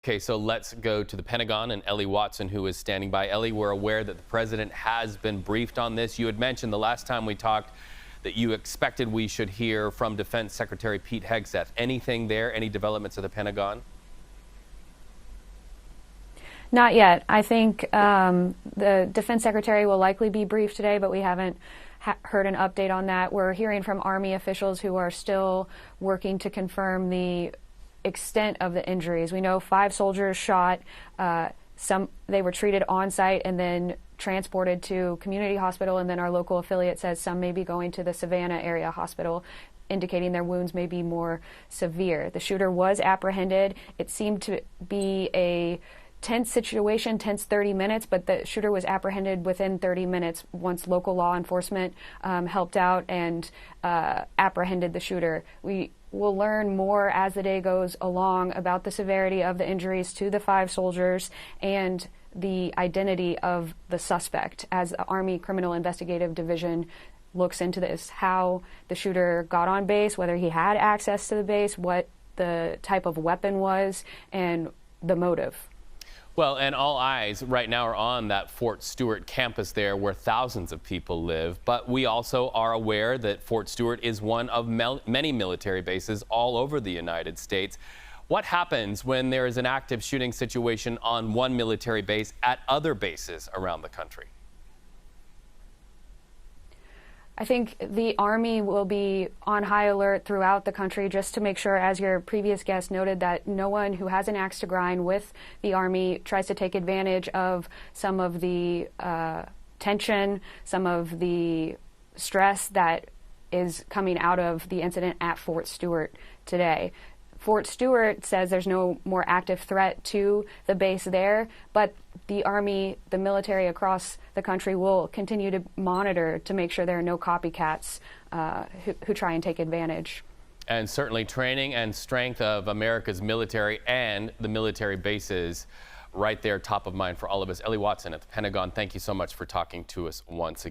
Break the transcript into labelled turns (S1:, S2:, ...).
S1: Okay, so let's go to the Pentagon and Ellie Watson, who is standing by. Ellie, we're aware that the president has been briefed on this. You had mentioned the last time we talked that you expected we should hear from Defense Secretary Pete Hegseth. Anything there? Any developments at the Pentagon?
S2: Not yet. I think the Defense Secretary will likely be briefed today, but we haven't heard an update on that. We're hearing from Army officials who are still working to confirm the extent of the injuries. We know 5 soldiers shot. They were treated on site and then transported to community hospital, and then our local affiliate says some may be going to the Savannah area hospital, indicating their wounds may be more severe. The shooter was apprehended. It seemed to be a tense situation, tense 30 minutes, but the shooter was apprehended within 30 minutes once local law enforcement helped out and apprehended the shooter. We will learn more as the day goes along about the severity of the injuries to the 5 soldiers and the identity of the suspect as the Army Criminal Investigative Division looks into this, how the shooter got on base, whether he had access to the base, what the type of weapon was, and the motive.
S1: Well, and all eyes right now are on that Fort Stewart campus there where thousands of people live. But we also are aware that Fort Stewart is one of many military bases all over the United States. What happens when there is an active shooting situation on one military base at other bases around the country?
S2: I think the Army will be on high alert throughout the country just to make sure, as your previous guest noted, that no one who has an axe to grind with the Army tries to take advantage of some of the tension, some of the stress that is coming out of the incident at Fort Stewart today. Fort Stewart says there's no more active threat to the base there, but the Army, the military across the country will continue to monitor to make sure there are no copycats who try and take advantage.
S1: And certainly training and strength of America's military and the military bases right there top of mind for all of us. Ellie Watson at the Pentagon, thank you so much for talking to us once again.